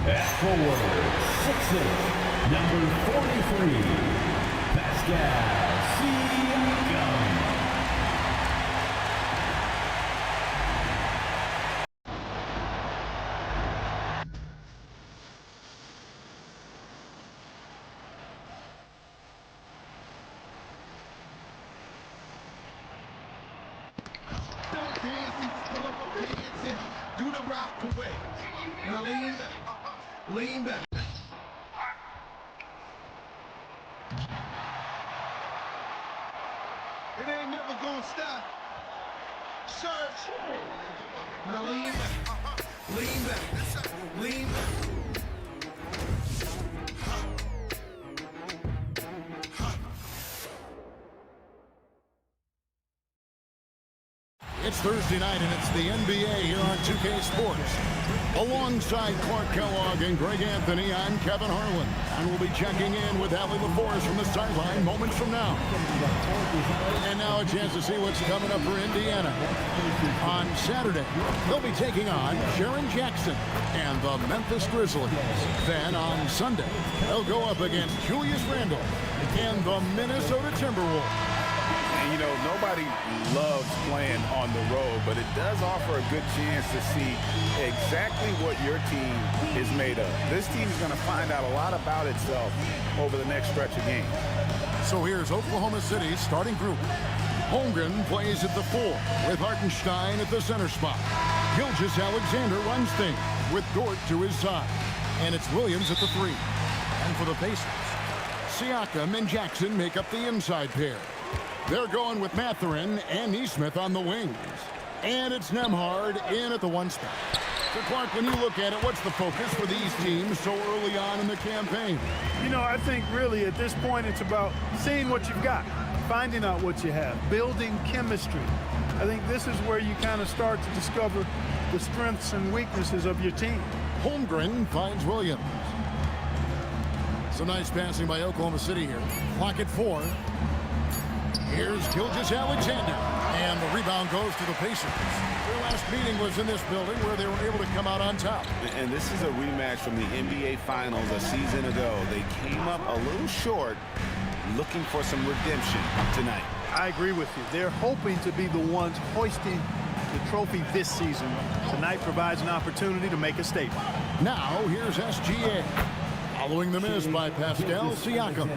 At forward, 6'8", number 43, Pascal Siakam. Do the rock away. Now lean back. It ain't never gonna stop. Search. Now lean back. Lean back. Lean back. It's Thursday night, and it's the NBA here on 2K Sports. Alongside Clark Kellogg and Greg Anthony, I'm Kevin Harlan. And we'll be checking in with Allie LaForce from the sideline moments from now. And now a chance to see what's coming up for Indiana. On Saturday, they'll be taking on Jaren Jackson and the Memphis Grizzlies. Then on Sunday, they'll go up against Julius Randle and the Minnesota Timberwolves. You know, nobody loves playing on the road, but it does offer a good chance to see exactly what your team is made of. This team is going to find out a lot about itself over the next stretch of games. So here's Oklahoma City's starting group. Holmgren plays at the 4 with Hartenstein at the center spot. Gilgeous-Alexander runs things with Dort to his side. And it's Williams at the 3. And for the Pacers, Siakam and Jackson make up the inside pair. They're going with Mathurin and Nesmith on the wings. And it's Nembhard in at the 1 spot. So, Clark, when you look at it, what's the focus for these teams so early on in the campaign? You know, I think really at this point it's about seeing what you've got, finding out what you have, building chemistry. I think this is where you kind of start to discover the strengths and weaknesses of your team. Holmgren finds Williams. Some nice passing by Oklahoma City here. Clock at 4. Here's Gilgeous-Alexander, and the rebound goes to the Pacers. Their last meeting was in this building where they were able to come out on top. And this is a rematch from the NBA Finals a season ago. They came up a little short, looking for some redemption tonight. I agree with you. They're hoping to be the ones hoisting the trophy this season. Tonight provides an opportunity to make a statement. Now, here's SGA. Following the miss by Pascal Siakam.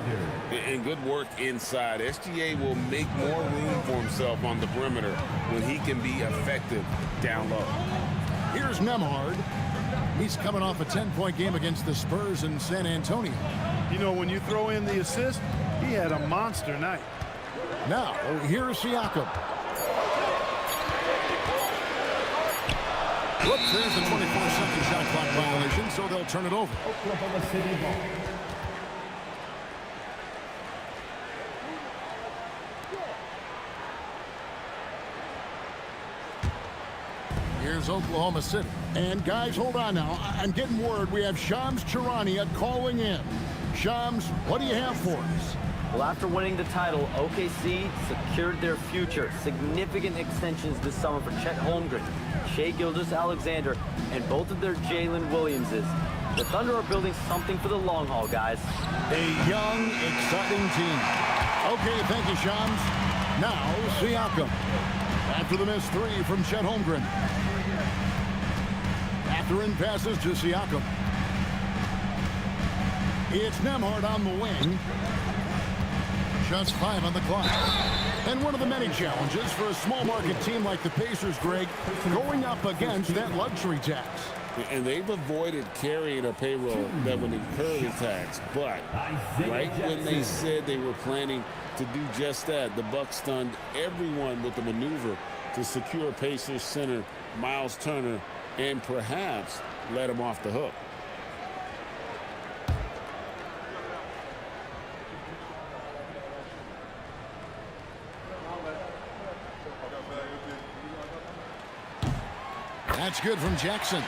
And good work inside. SGA will make more room for himself on the perimeter when he can be effective down low. Here's Nembhard. He's coming off a 10-point game against the Spurs in San Antonio. You know, when you throw in the assist, he had a monster night. Now, here's Siakam. Whoops, there's a 24-second shot clock violation, so they'll turn it over. Oklahoma City ball. Here's Oklahoma City. And guys, hold on now. I'm getting word we have Shams Charania calling in. Shams, what do you have for us? Well, after winning the title, OKC secured their future. Significant extensions this summer for Chet Holmgren, Shai Gilgeous-Alexander, and both of their Jalen Williamses. The Thunder are building something for the long haul, guys. A young, exciting team. Okay, thank you, Shams. Now, Siakam. After the missed 3 from Chet Holmgren. Mathurin passes to Siakam. It's Nembhard on the wing. Just 5 on the clock. And one of the many challenges for a small market team like the Pacers, Greg, going up against that luxury tax. And they've avoided carrying a payroll that would incur the tax. But right when they said they were planning to do just that, the Bucks stunned everyone with the maneuver to secure Pacers center Miles Turner and perhaps let him off the hook. That's good from Jackson.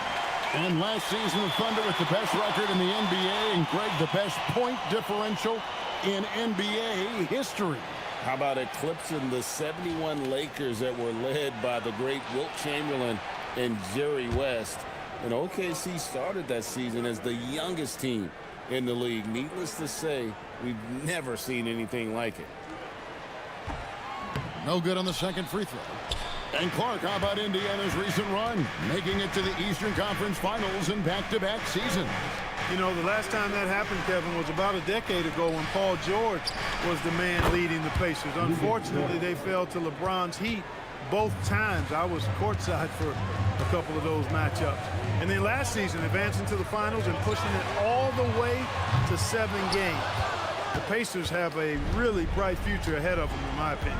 And last season, the Thunder with the best record in the NBA, and Greg, the best point differential in NBA history. How about eclipsing the 71 Lakers that were led by the great Wilt Chamberlain and Jerry West? And OKC started that season as the youngest team in the league. Needless to say, we've never seen anything like it. No good on the second free throw. And Clark, how about Indiana's recent run? Making it to the Eastern Conference Finals in back-to-back seasons. You know, the last time that happened, Kevin, was about a decade ago when Paul George was the man leading the Pacers. Unfortunately, they fell to LeBron's Heat both times. I was courtside for a couple of those matchups. And then last season, advancing to the finals and pushing it all the way to 7 games. The Pacers have a really bright future ahead of them, in my opinion.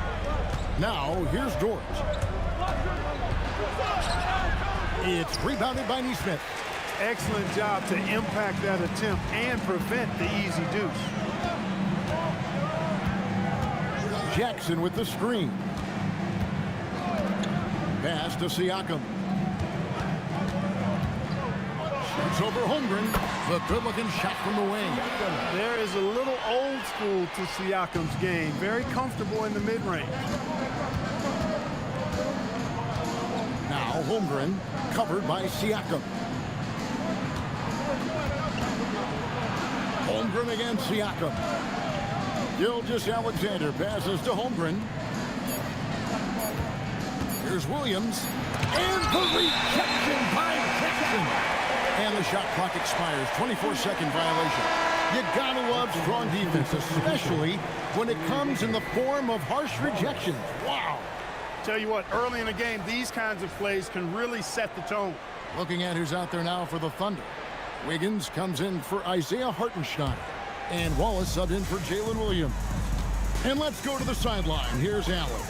Now, here's George. It's rebounded by Neesmith. Excellent job to impact that attempt and prevent the easy deuce. Jackson with the screen. Pass to Siakam. Shoots over Holmgren. The good-looking shot from the wing. There is a little old school to Siakam's game. Very comfortable in the mid-range. Now Holmgren covered by Siakam. Holmgren against Siakam. Gilgeous-Alexander passes to Holmgren. Here's Williams. And the rejection by Jackson. And the shot clock expires. 24-second violation. You gotta love strong defense, especially when it comes in the form of harsh rejections. Wow. Tell you what, early in the game, these kinds of plays can really set the tone. Looking at who's out there now for the Thunder. Wiggins comes in for Isaiah Hartenstein. And Wallace subbed in for Jalen Williams. And let's go to the sideline. Here's Allen.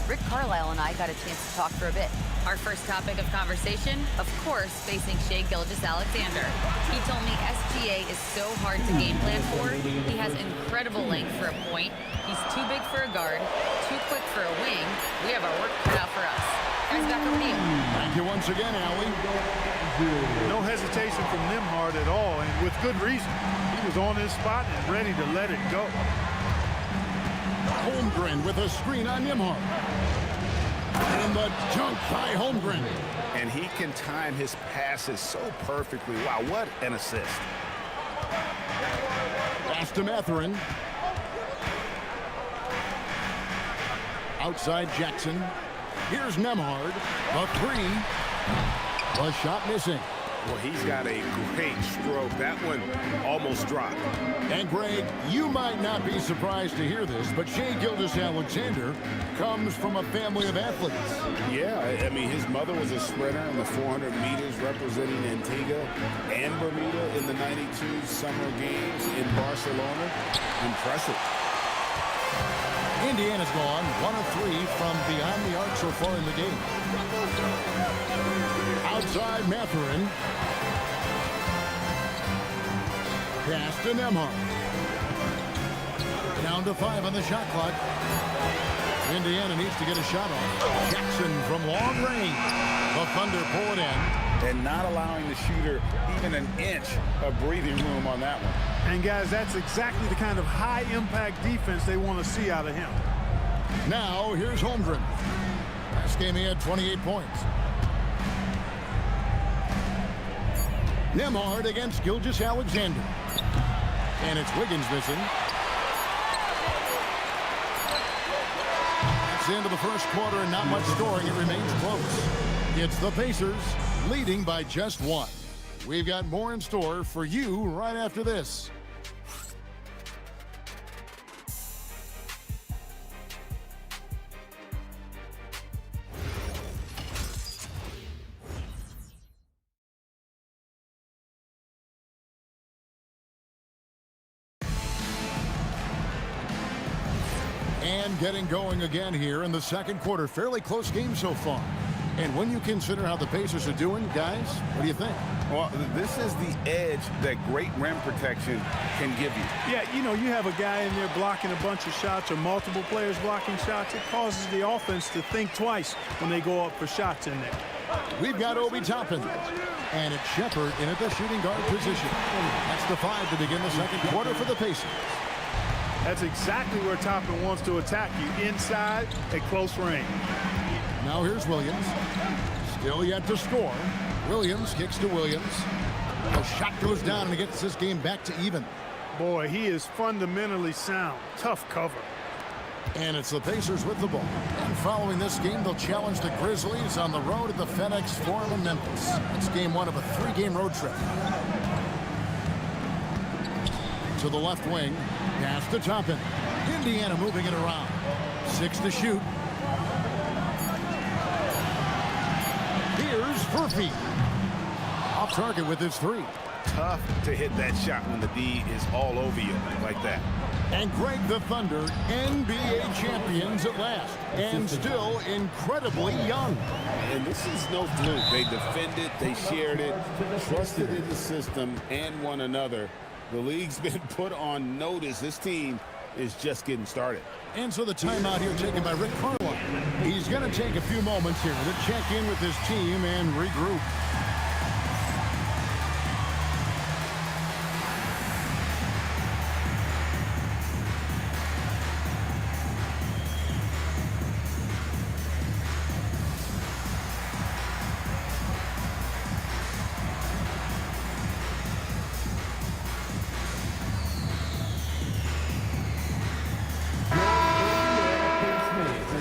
Rick Carlisle and I got a chance to talk for a bit. Our first topic of conversation, of course, facing Shai Gilgeous-Alexander. He told me SGA is so hard to game plan for. He has incredible length for a point. He's too big for a guard, too quick for a wing. We have our work cut out for us. Guys, back over to you. Thank you once again, Allie. No hesitation from Nembhard at all, and with good reason. He was on his spot and ready to let it go. Holmgren with a screen on Nembhard. And the dunk by Holmgren. And he can time his passes so perfectly. Wow, what an assist. Pass to Mathurin. Outside Jackson. Here's Nembhard. A three. The shot missing. Well, he's got a great stroke. That one almost dropped. And Greg, you might not be surprised to hear this, but Shai Gilgeous-Alexander comes from a family of athletes. Yeah, I mean, his mother was a sprinter in the 400 meters representing Antigua and Bermuda in the 92 Summer Games in Barcelona. Impressive. Indiana's gone 1 of 3 from beyond the arc so far in the game. Outside Mathurin. Pass to Nembhard. Down to 5 on the shot clock. Indiana needs to get a shot off. Jackson from long range. The Thunder pull it in. And not allowing the shooter even an inch of breathing room on that one. And guys, that's exactly the kind of high-impact defense they want to see out of him. Now, here's Holmgren. Last game he had 28 points. Nembhard against Gilgeous-Alexander. And it's Wiggins missing. It's the end of the first quarter and not much scoring. It remains close. It's the Pacers leading by just 1. We've got more in store for you right after this. And getting going again here in the second quarter. Fairly close game so far. And when you consider how the Pacers are doing, guys, what do you think? Well, this is the edge that great rim protection can give you. Yeah, you know, you have a guy in there blocking a bunch of shots or multiple players blocking shots. It causes the offense to think twice when they go up for shots in there. We've got Obi Toppin. And it's Shepherd in at the shooting guard position. That's the 5 to begin the second quarter for the Pacers. That's exactly where Toppin wants to attack you, inside at close range. Now here's Williams. Still yet to score. Williams kicks to Williams. The shot goes down and he gets this game back to even. Boy, he is fundamentally sound. Tough cover. And it's the Pacers with the ball. And following this game, they'll challenge the Grizzlies on the road at the FedEx Forum in Memphis. It's game one of a 3-game road trip. To the left wing. Pass to Toppin. Indiana moving it around. 6 to shoot. Here's Furphy. Off target with his 3. Tough to hit that shot when the D is all over you like that. And Greg, the Thunder, NBA champions at last, and still incredibly young. And this is no fluke. They defended, they shared it, trusted in the system and one another. The league's been put on notice. This team is just getting started. And so the timeout here taken by Rick Carlisle. He's going to take a few moments here to check in with his team and regroup.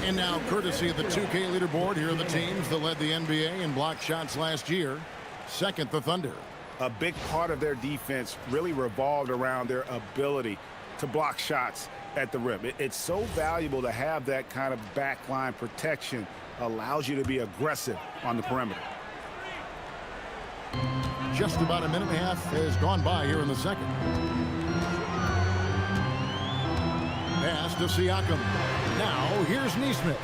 And now, courtesy of the 2K leaderboard, here are the teams that led the NBA in block shots last year. Second, the Thunder. A big part of their defense really revolved around their ability to block shots at the rim. It's so valuable to have that kind of backline protection. Allows you to be aggressive on the perimeter. Just about a minute and a half has gone by here in the second. Pass to Siakam. Now, here's Nesmith.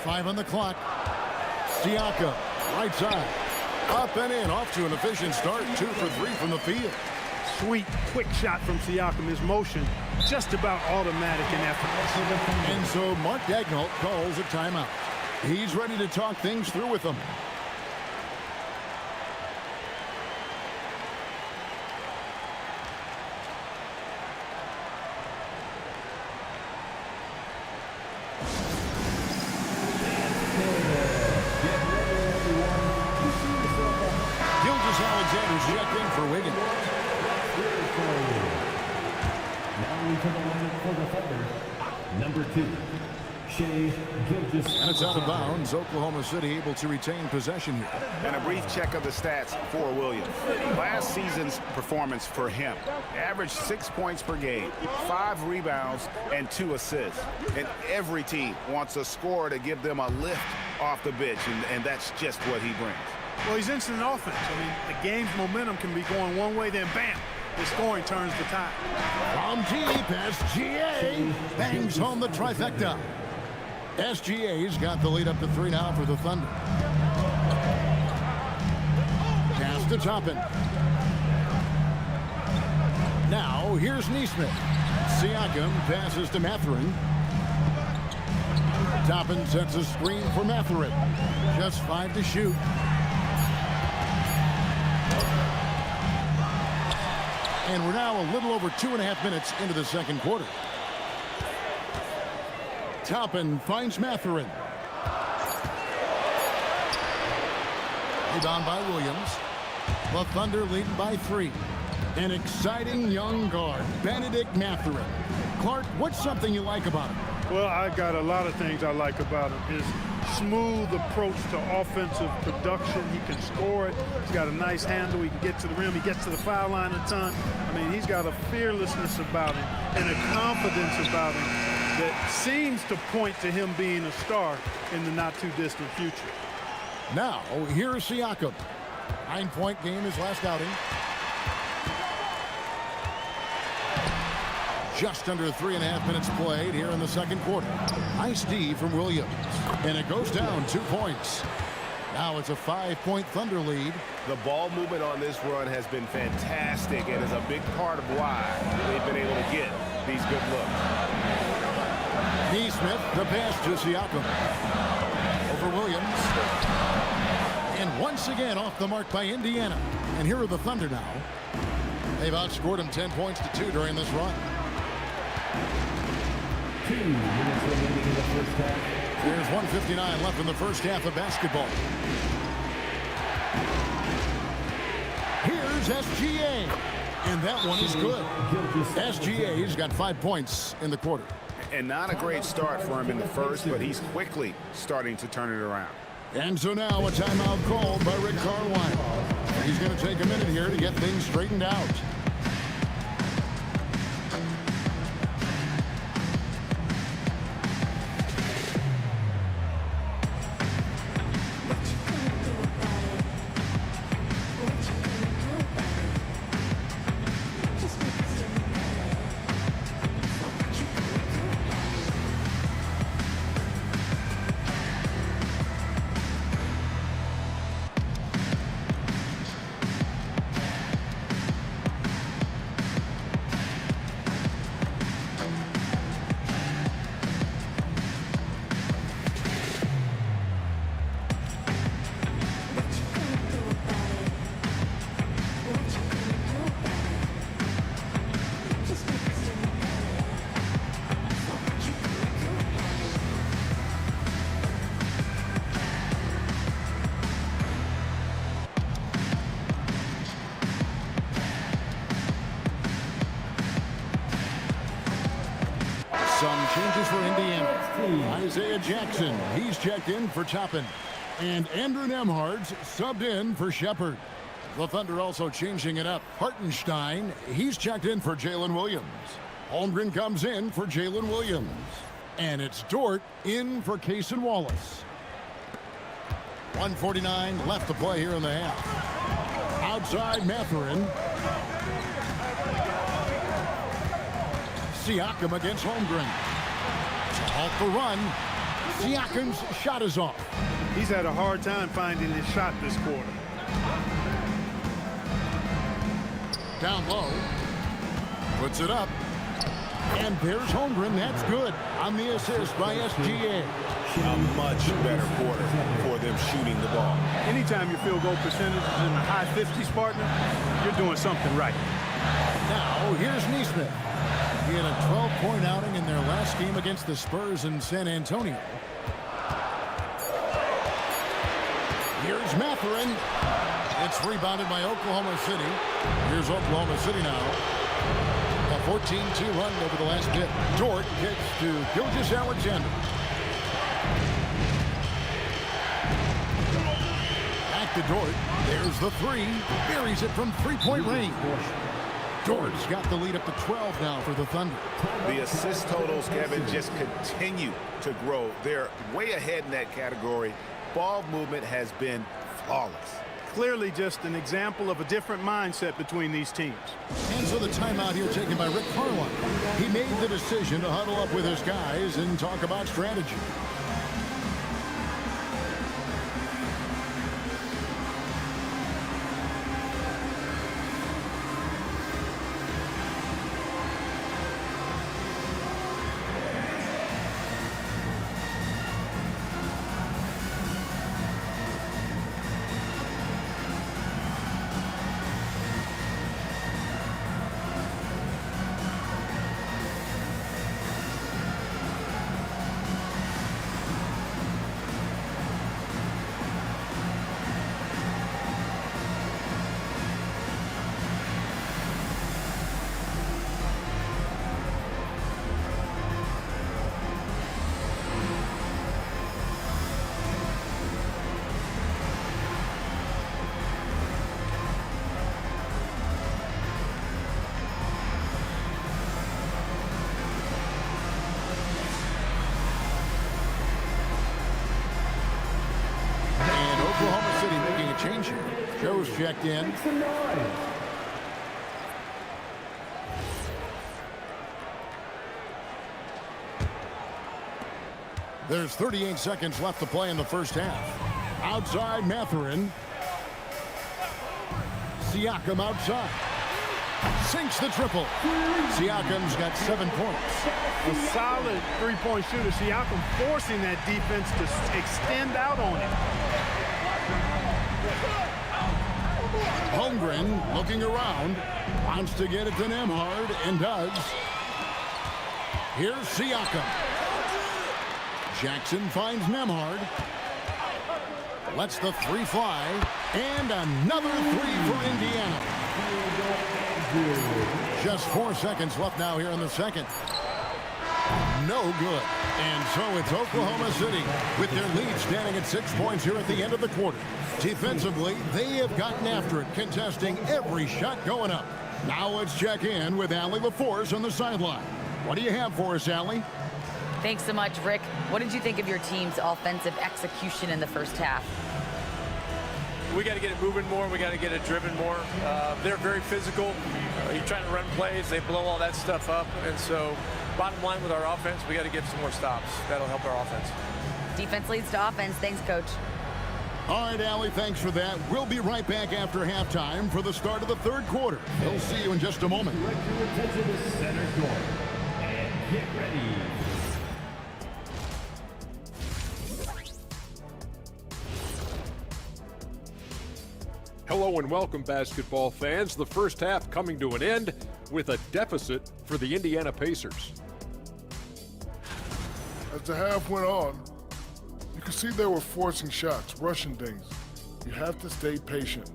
5 on the clock. Siakam, right side. Up and in, off to an efficient start. 2 for 3 from the field. Sweet, quick shot from Siakam. His motion just about automatic and effortless. And so Mark Daigneault calls a timeout. He's ready to talk things through with them. Gilgeous-Alexander's checked in for Wiggins. Now we come along for the Thunder. Number 2, Shai Gilgeous. And it's out of bounds. Oklahoma City able to retain possession here. And a brief check of the stats for Williams. Last season's performance for him. Averaged 6 points per game, 5 rebounds, and 2 assists. And every team wants a scorer to give them a lift off the bench, and that's just what he brings. Well, he's instant offense. I mean, the game's momentum can be going one way, then bam, the scoring turns the tide. From deep, SGA bangs home the trifecta. SGA's got the lead up to 3 now for the Thunder. Pass to Toppin. Now, here's Nesmith. Siakam passes to Mathurin. Toppin sets a screen for Mathurin. Just 5 to shoot. And we're now a little over 2.5 minutes into the second quarter. Toppin finds Mathurin. Rebound by Williams. The Thunder leading by 3. An exciting young guard, Benedict Mathurin. Clark, what's something you like about him? Well, I got a lot of things I like about him. His smooth approach to offensive production. He can score it. He's got a nice handle. He can get to the rim. He gets to the foul line a ton. I mean, he's got a fearlessness about him and a confidence about him that seems to point to him being a star in the not-too-distant future. Now, here's Siakam. 9-point game his last outing. Just under 3.5 minutes played here in the second quarter. Nice D from Williams. And it goes down 2 points. Now it's a 5-point Thunder lead. The ball movement on this run has been fantastic and is a big part of why they've been able to get these good looks. Nesmith, the pass to Siakam. Over Williams. And once again off the mark by Indiana. And here are the Thunder now. They've outscored them 10 points to 2 during this run. 2 minutes remaining in the first half. There's 1:59 left in the first half of basketball. Here's SGA. And that one is good. SGA's got 5 points in the quarter. And not a great start for him in the first, but he's quickly starting to turn it around. And so now a timeout called by Rick Carlisle. He's going to take a minute here to get things straightened out. Some changes for Indiana. Isaiah Jackson, he's checked in for Toppin. And Andrew Nembhard's subbed in for Shepard. The Thunder also changing it up. Hartenstein, he's checked in for Jalen Williams. Holmgren comes in for Jalen Williams. And it's Dort in for Cason Wallace. 1:49 left to play here in the half. Outside Mathurin. Siakam against Holmgren. To halt the run. Siakam's shot is off. He's had a hard time finding his shot this quarter. Down low. Puts it up. And there's Holmgren. That's good on the assist by SGA. A much better quarter for them shooting the ball. Anytime your field goal percentage is in the high 50s, partner, you're doing something right. Now, here's Nesmith. He had a 12-point outing in their last game against the Spurs in San Antonio. Here's Mathurin. It's rebounded by Oklahoma City. Here's Oklahoma City now. A 14-2 run over the last bit. Dort gets to Gilgeous-Alexander. Back to Dort. There's the three. Buries it from three-point range. Dort's got the lead up to 12 now for the Thunder. The assist totals, Kevin, just continue to grow. They're way ahead in that category. Ball movement has been flawless. Clearly just an example of a different mindset between these teams. And so the timeout here taken by Rick Carlisle. He made the decision to huddle up with his guys and talk about strategy. Change here. Joe's checked in. There's 38 seconds left to play in the first half. Outside Mathurin. Siakam outside. Sinks the triple. Siakam's got 7 points. A solid three-point shooter. Siakam forcing that defense to extend out on him. Holmgren looking around, wants to get it to Nembhard, and does. Here's Siakam. Jackson finds Nembhard. Lets the three fly. And another three for Indiana. Just 4 seconds left now here in the second. No good. And so it's Oklahoma City with their lead standing at 6 points here at the end of the quarter. Defensively, they have gotten after it, contesting every shot going up. Now let's check in with Allie LaForce on the sideline. What do you have for us, Allie? Thanks so much, Rick. What did you think of your team's offensive execution in the first half? We got to get it moving more. We got to get it driven more. They're very physical. You're trying to run plays. They blow all that stuff up. And so bottom line with our offense, we got to get some more stops. That'll help our offense. Defense leads to offense. Thanks, Coach. All right, Allie, thanks for that. We'll be right back after halftime for the start of the third quarter. We'll see you in just a moment. Direct your attention to center court. And get ready. Hello and welcome, basketball fans. The first half coming to an end with a deficit for the Indiana Pacers. As the half went on, you could see they were forcing shots, rushing things. You have to stay patient.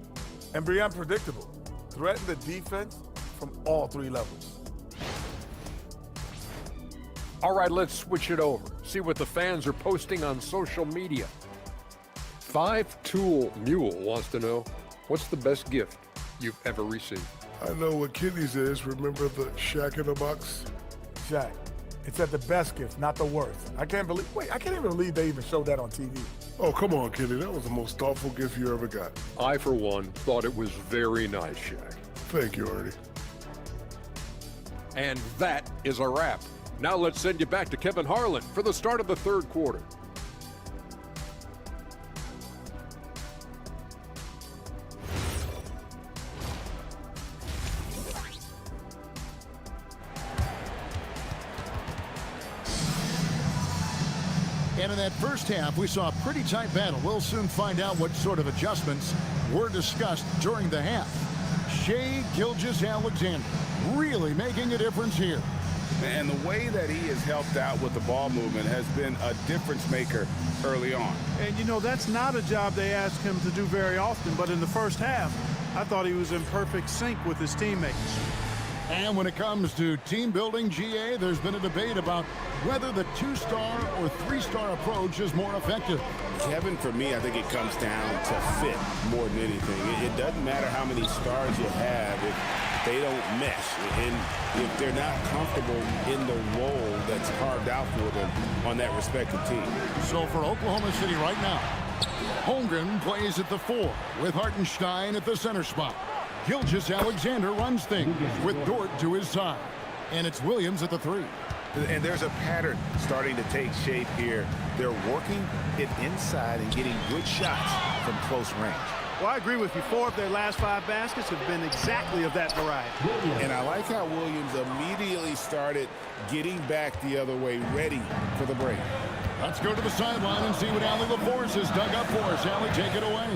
And be unpredictable. Threaten the defense from all three levels. All right, let's switch it over. See what the fans are posting on social media. 5-Tool Mule wants to know, what's the best gift you've ever received? I know what Kitty's is. Remember the Shack in the Box? Shai, it's at the best gift, not the worst. I can't even believe they even showed that on TV. Oh, come on, Kitty. That was the most thoughtful gift you ever got. I, for one, thought it was very nice, Shaq. Thank you, Ernie. And that is a wrap. Now let's send you back to Kevin Harlan for the start of the third quarter. And in that first half, we saw a pretty tight battle. We'll soon find out what sort of adjustments were discussed during the half. Shai Gilgeous-Alexander really making a difference here. And the way that he has helped out with the ball movement has been a difference maker early on. And, you know, that's not a job they ask him to do very often, but in the first half, I thought he was in perfect sync with his teammates. And when it comes to team building, GA, there's been a debate about whether the 2-star or 3-star approach is more effective. Kevin, for me, I think it comes down to fit more than anything. It doesn't matter how many stars you have if they don't mesh, and if they're not comfortable in the role that's carved out for them on that respective team. So for Oklahoma City right now, Holmgren plays at the 4 with Hartenstein at the center spot. Gilgeous-Alexander runs things with Dort to his side. And it's Williams at the 3. And there's a pattern starting to take shape here. They're working it inside and getting good shots from close range. Well, I agree with you. 4 of their last 5 baskets have been exactly of that variety. And I like how Williams immediately started getting back the other way, ready for the break. Let's go to the sideline and see what Allie LaForce has dug up for us. Allie, take it away.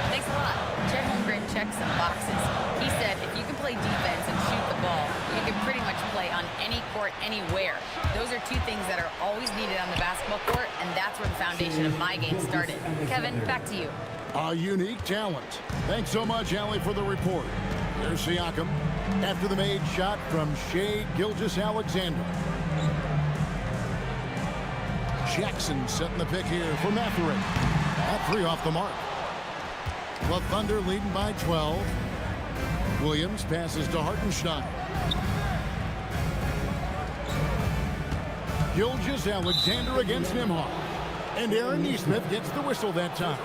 Thanks a lot. Chet Holmgren checks some boxes. He said if you can play defense and shoot the ball, you can pretty much play on any court, anywhere. Those are 2 things that are always needed on the basketball court, and that's where the foundation of my game started. Kevin, back to you. A unique talent. Thanks so much, Allie, for the report. There's Siakam after the made shot from Shai Gilgeous-Alexander. Jackson setting the pick here for Mathurin. That 3 off the mark. The Thunder leading by 12. Williams passes to Hartenstein. Gilgeous-Alexander against Nembhard. And Aaron Nesmith gets the whistle that time.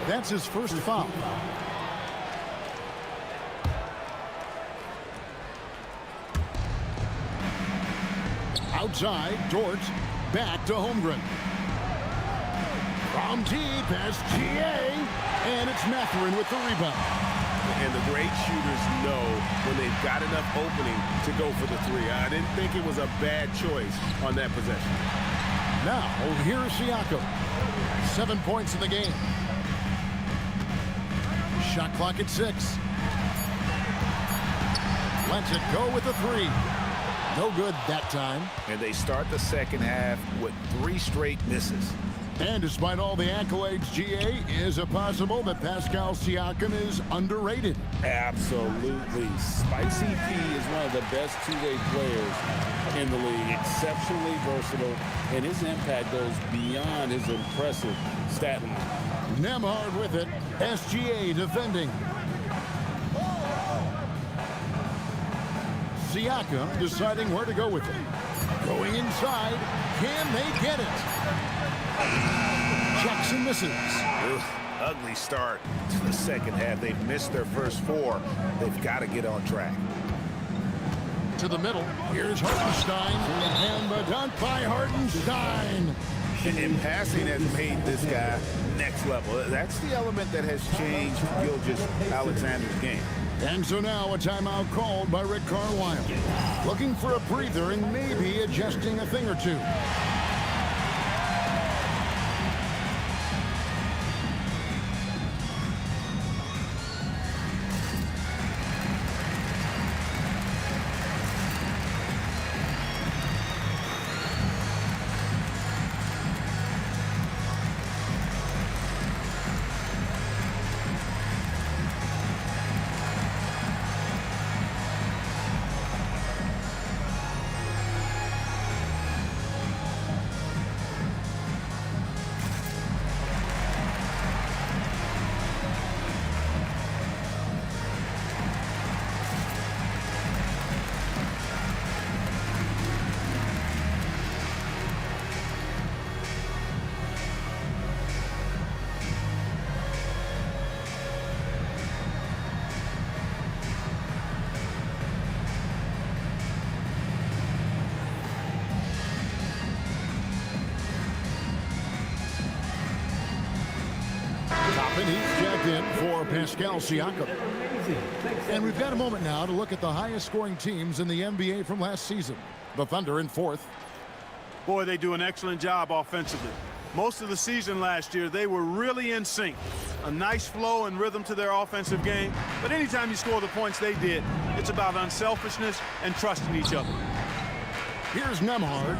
That's his first foul. Outside, Dort. Back to Holmgren. From deep past GA. And it's Mathurin with the rebound. And the great shooters know when they've got enough opening to go for the 3. I didn't think it was a bad choice on that possession. Now, here's Siakam. 7 points in the game. Shot clock at 6. Lets it go with the 3. No good that time. And they start the second half with 3 straight misses. And despite all the accolades, GA, is it possible that Pascal Siakam is underrated? Absolutely. Spicy P is one of the best two-way players in the league. Exceptionally versatile, and his impact goes beyond his impressive stat line. Nembhard with it. SGA defending. Siakam deciding where to go with it. Going inside. Can they get it? Jackson misses. Ugly start to the second half. They've missed their first 4. They've got to get on track. To the middle. Here's Hartenstein. And the dunk by Hartenstein. And passing has made this guy next level. That's the element that has changed Gilgeous-Alexander's game. And so now a timeout called by Rick Carlisle. Looking for a breather and maybe adjusting a thing or two. And he's checked in for Pascal Siakam. And we've got a moment now to look at the highest scoring teams in the NBA from last season. The Thunder in 4th. Boy, they do an excellent job offensively. Most of the season last year, they were really in sync. A nice flow and rhythm to their offensive game. But anytime you score the points they did, it's about unselfishness and trusting each other. Here's Nembhard.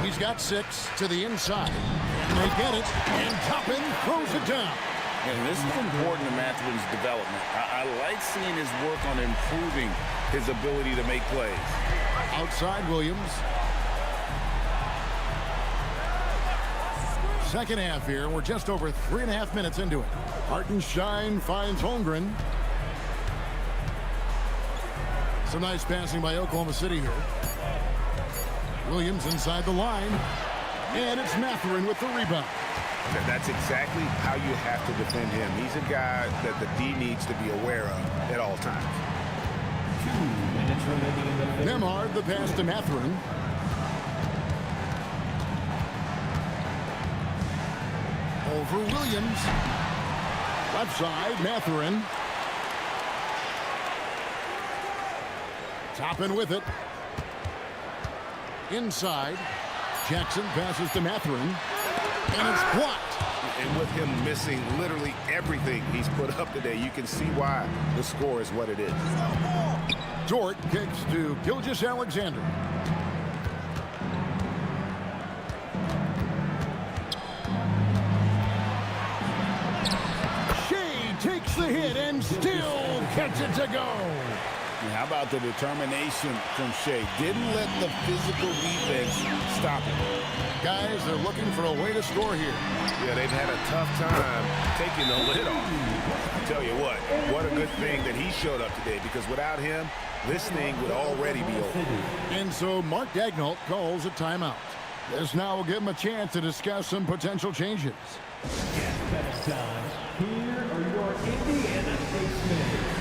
He's got 6 to the inside. And they get it. And Toppin throws it down. And this is important to Mathurin's development. I like seeing his work on improving his ability to make plays. Outside Williams. Second half here. We're just over 3.5 minutes into it. Hartenstein finds Holmgren. Some nice passing by Oklahoma City here. Williams inside the line. And it's Mathurin with the rebound. That's exactly how you have to defend him. He's a guy that the D needs to be aware of at all times. 2 minutes remaining in the third. Nembhard, the pass to Mathurin. Over Williams. Left side, Mathurin. Toppin with it. Inside. Jackson passes to Mathurin. And it's blocked. And with him missing literally everything he's put up today, you can see why the score is what it is. Dort kicks to Gilgeous-Alexander. Shai takes the hit and still gets it to go. And how about the determination from Shai? Didn't let the physical defense stop him. Guys, they're looking for a way to score here. Yeah, they've had a tough time taking the lid off. I tell you what a good thing that he showed up today, because without him, this thing would already be over. And so Mark Daigneault calls a timeout. This now will give him a chance to discuss some potential changes. Next time, here are your Indiana Statesmen.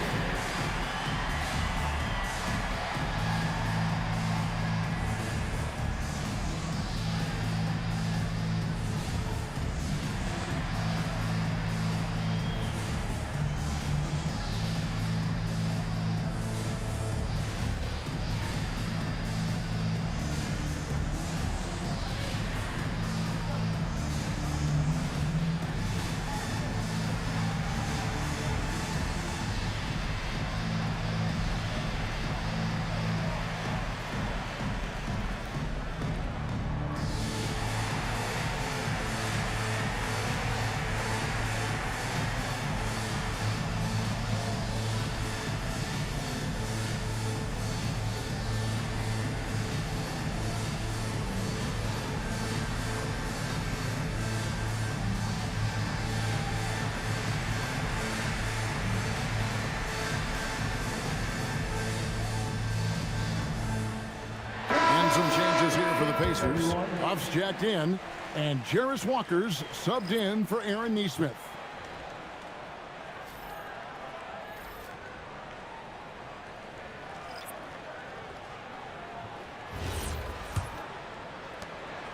some changes here for the Pacers. Buffs jacked in, and Jarris Walker's subbed in for Aaron Nesmith.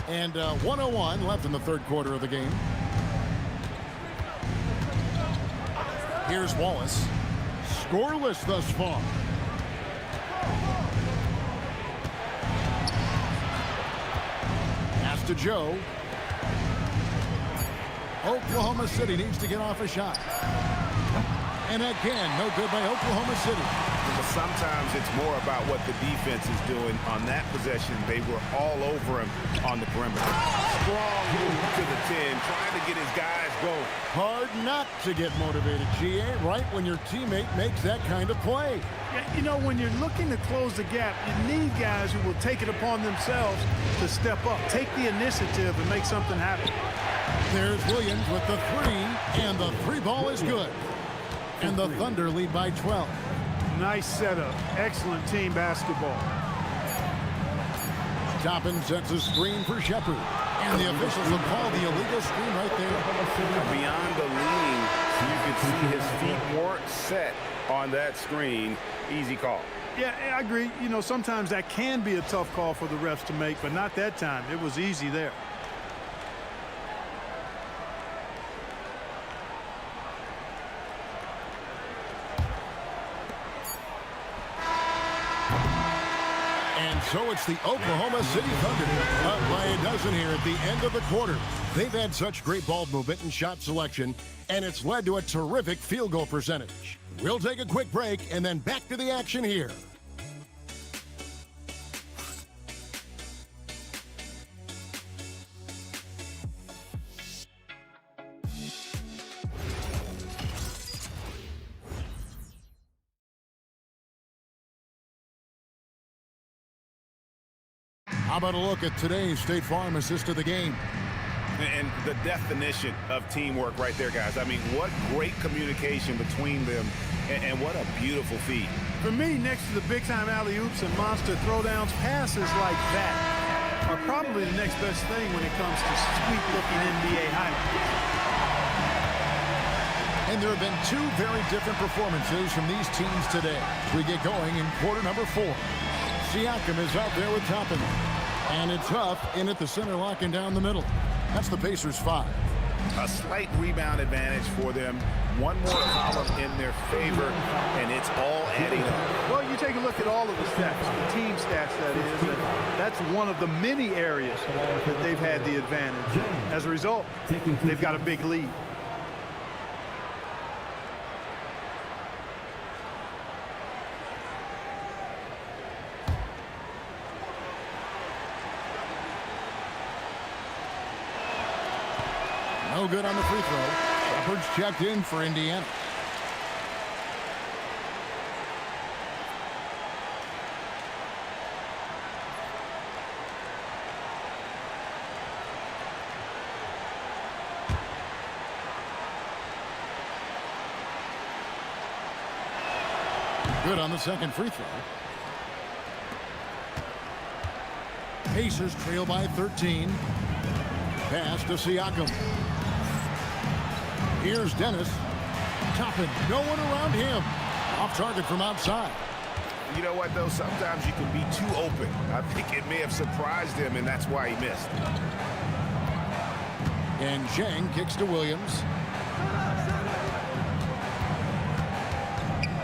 And 1:01 left in the third quarter of the game. Here's Wallace. Scoreless thus far. Pass to Joe. Oklahoma City needs to get off a shot. And again, no good by Oklahoma City. But sometimes it's more about what the defense is doing. On that possession, they were all over him on the perimeter. Strong move to the 10, trying to get his guys going. Hard not to get motivated, GA, right when your teammate makes that kind of play. Yeah, you know, when you're looking to close the gap, you need guys who will take it upon themselves to step up, take the initiative, and make something happen. There's Williams with the three, and the three ball is good. And the Thunder lead by 12. Nice setup. Excellent team basketball. Toppin sets a screen for Shepard. And the officials will call the illegal screen right there. Beyond the leaning, you can see his feet weren't set on that screen. Easy call. Yeah, I agree. You know, sometimes that can be a tough call for the refs to make, but not that time. It was easy there. So it's the Oklahoma City Thunder up by a dozen here at the end of the quarter. They've had such great ball movement and shot selection, and it's led to a terrific field goal percentage. We'll take a quick break and then back to the action here. How about a look at today's State Farm assist of the game? And the definition of teamwork right there, guys. I mean, what great communication between them, and what a beautiful feat. For me, next to the big-time alley-oops and monster throwdowns, passes like that are probably the next best thing when it comes to sweet-looking NBA highlights. And there have been two very different performances from these teams today. We get going in quarter number 4. Siakam is out there with Toppin. And it's Huff in at the center, locking down the middle. That's the Pacers' 5. A slight rebound advantage for them. One more column in their favor, and it's all adding up. Well, you take a look at all of the stats, the team stats, that is, and that's one of the many areas that they've had the advantage. As a result, they've got a big lead. No good on the free throw. Shepard's checked in for Indiana. Good on the second free throw. Pacers trail by 13. Pass to Siakam. Here's Dennis. Toppin, no one around him. Off target from outside. You know what, though? Sometimes you can be too open. I think it may have surprised him, and that's why he missed. And Zhang kicks to Williams.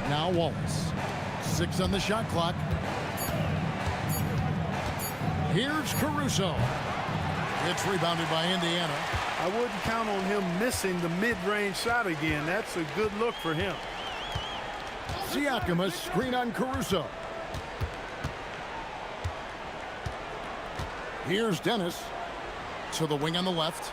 Now Wallace. 6 on the shot clock. Here's Caruso. It's rebounded by Indiana. I wouldn't count on him missing the mid-range shot again. That's a good look for him. Siakam, a screen on Caruso. Here's Dennis to the wing on the left.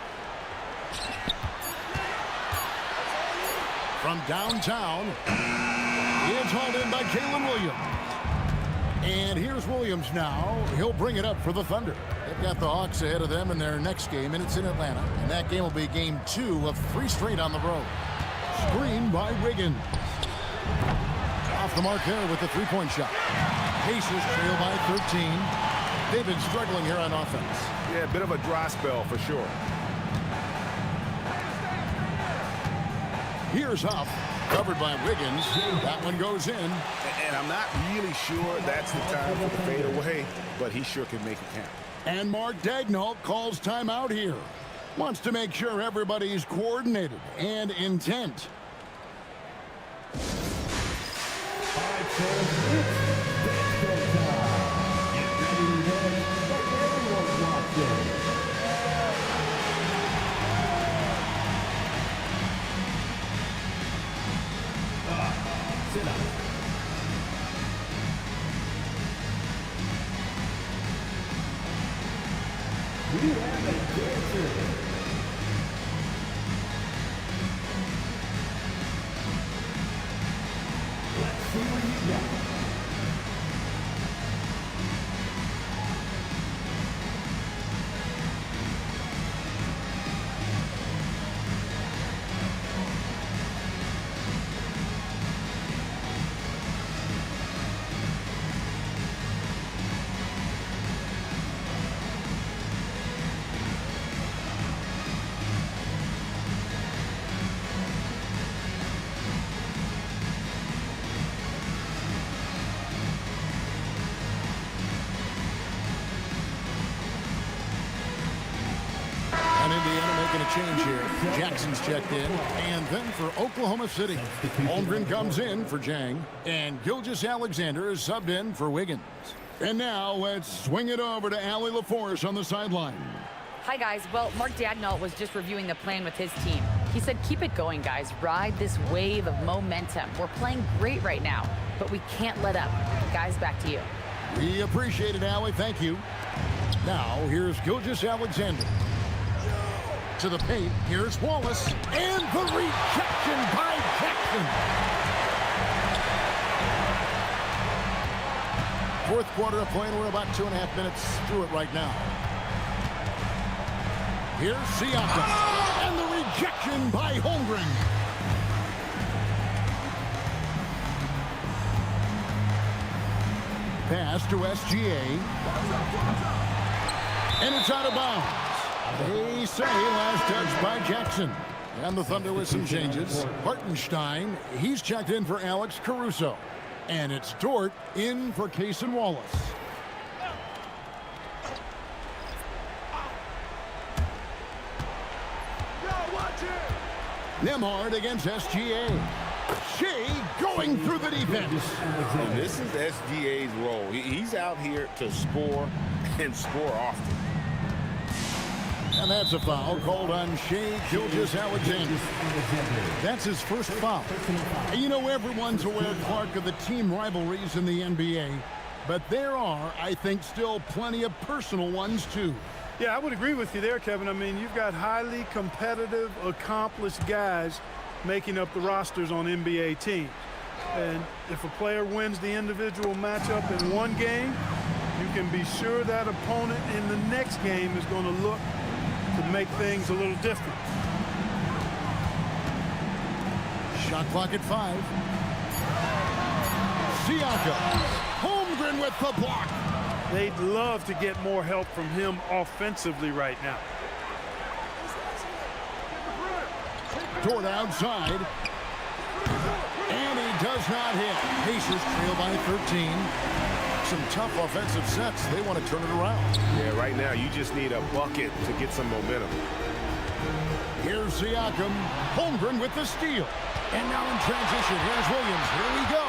From downtown, it's hauled in by Jalen Williams. And here's Williams now. He'll bring it up for the Thunder. They've got the Hawks ahead of them in their next game, and it's in Atlanta. And that game will be game 2 of 3 straight on the road. Screen by Wiggins. Off the mark there with the three-point shot. Pacers trail by 13. They've been struggling here on offense. Yeah, a bit of a dry spell for sure. Here's Huff, covered by Wiggins. That one goes in. And I'm not really sure that's the time for the fadeaway, but he sure can make it count. And Mark Daigneault calls timeout here. Wants to make sure everybody's coordinated and intent. Sit up. We have a dancer. Let's see what you got. And Indiana making a change here. Jackson's checked in. And then for Oklahoma City, Holmgren comes in for Jang. And Gilgeous-Alexander is subbed in for Wiggins. And now let's swing it over to Allie LaForce on the sideline. Hi, guys. Well, Mark Daigneault was just reviewing the plan with his team. He said, keep it going, guys. Ride this wave of momentum. We're playing great right now, but we can't let up. Guys, back to you. We appreciate it, Allie. Thank you. Now, here's Gilgeous-Alexander. To the paint, here's Wallace, and the rejection by Jackson. Fourth quarter of play, and we're about 2.5 minutes through it right now. Here's Siakam, and the rejection by Holmgren. Pass to SGA, and it's out of bounds. They say last touch by Jackson. And the Thunder with some changes. Hartenstein, he's checked in for Alex Caruso. And it's Dort in for Cason Wallace. Nembhard against SGA. Shai going through the defense. And this is SGA's role. He's out here to score and score often. And that's a foul called on Shai Gilgeous-Alexander. That's his first foul. And you know, everyone's aware, Clark, of the team rivalries in the NBA. But there are, I think, still plenty of personal ones, too. Yeah, I would agree with you there, Kevin. I mean, you've got highly competitive, accomplished guys making up the rosters on NBA teams. And if a player wins the individual matchup in one game, you can be sure that opponent in the next game is going to look to make things a little different. Shot clock at 5. Siakam. Holmgren with the block. They'd love to get more help from him offensively right now. Dort outside. And he does not hit. Pacers trail by 13. Some tough offensive sets. They want to turn it around. Yeah, right now you just need a bucket to get some momentum. Here's Siakam. Holmgren with the steal. And now in transition, here's Williams. Here we go.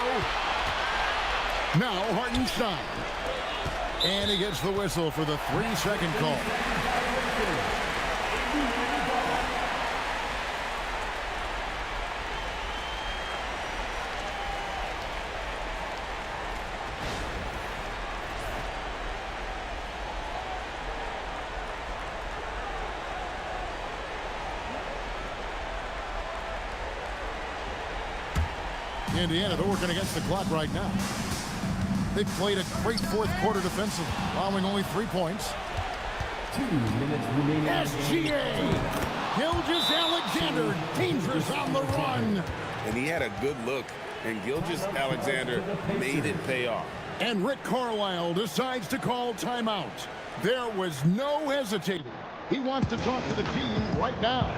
Now Hartenstein. And he gets the whistle for the 3-second call. Indiana, they're working against the clock right now. They've played a great fourth quarter defensively, allowing only 3 points. 2 minutes remaining. SGA! Gilgeous-Alexander, dangerous on the run. And he had a good look, and Gilgeous-Alexander made it pay off. And Rick Carlisle decides to call timeout. There was no hesitating. He wants to talk to the team right now.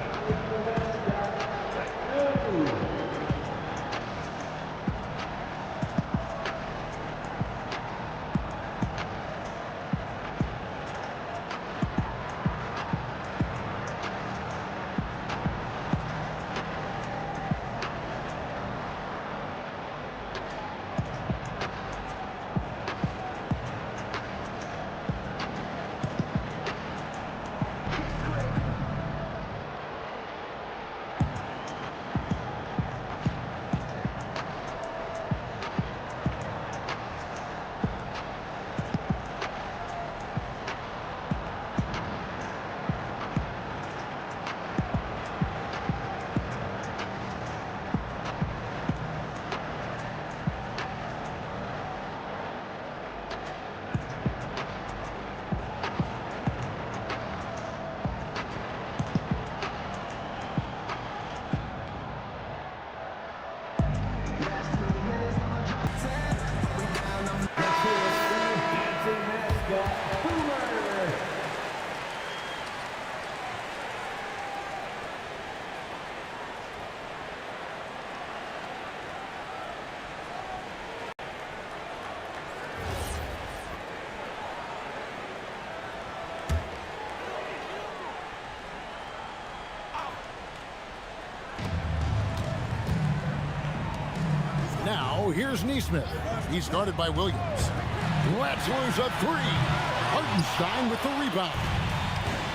Now, here's Neesmith. He's guarded by Williams. Wetzler's a three. Hartenstein with the rebound.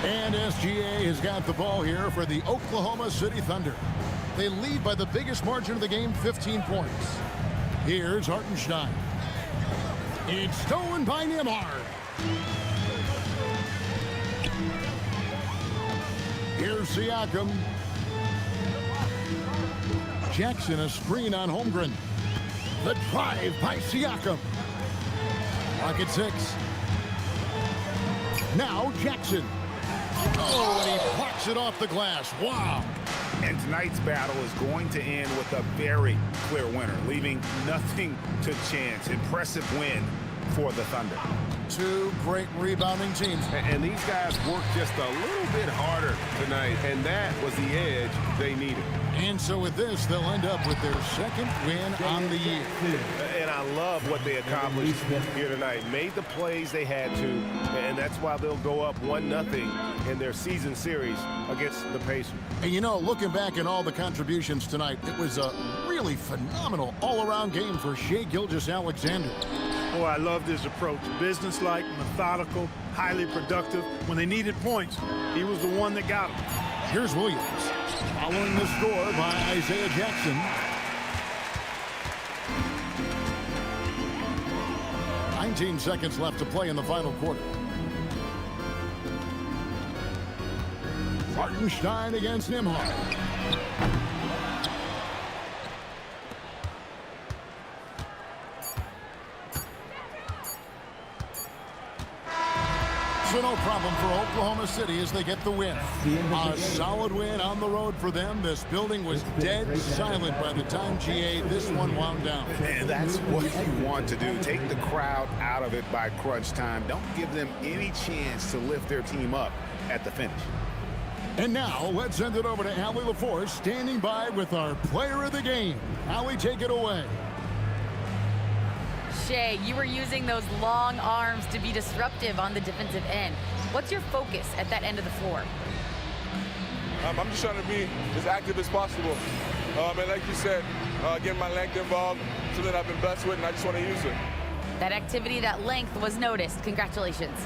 And SGA has got the ball here for the Oklahoma City Thunder. They lead by the biggest margin of the game, 15 points. Here's Hartenstein. It's stolen by Nembhard. Here's Siakam. Jackson a screen on Holmgren. The drive by Siakam. Pocket 6. Now Jackson. Oh, and he blocks it off the glass. Wow. And tonight's battle is going to end with a very clear winner, leaving nothing to chance. Impressive win for the Thunder. Two great rebounding teams. And these guys worked just a little bit harder tonight, and that was the edge they needed. And so with this, they'll end up with their second win on the year. And I love what they accomplished here tonight. Made the plays they had to, and that's why they'll go up 1-0 in their season series against the Pacers. And you know, looking back at all the contributions tonight, it was a really phenomenal all-around game for Shai Gilgeous-Alexander. Oh, I love his approach. Businesslike, methodical, highly productive. When they needed points, he was the one that got them. Here's Williams. Following the score by Isaiah Jackson. 19 seconds left to play in the final quarter. Hartenstein against Nembhard. So no problem for Oklahoma City as they get the win. A solid win on the road for them. This building was dead silent by the time, GA, this one wound down. And that's what you want to do. Take the crowd out of it by crunch time. Don't give them any chance to lift their team up at the finish. And now, let's send it over to Allie LaForce, standing by with our player of the game. Allie, take it away. Shai, you were using those long arms to be disruptive on the defensive end. What's your focus at that end of the floor? I'm just trying to be as active as possible. And like you said, getting my length involved, something I've been blessed with, and I just want to use it. That activity, that length was noticed. Congratulations.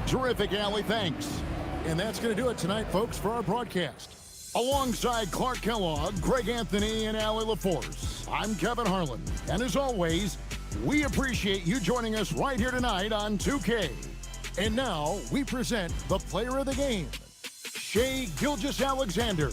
Terrific, Allie. Thanks. And that's going to do it tonight, folks, for our broadcast. Alongside Clark Kellogg, Greg Anthony, and Allie LaForce, I'm Kevin Harlan. And as always, we appreciate you joining us right here tonight on 2K. And now we present the player of the game, Shai Gilgeous-Alexander.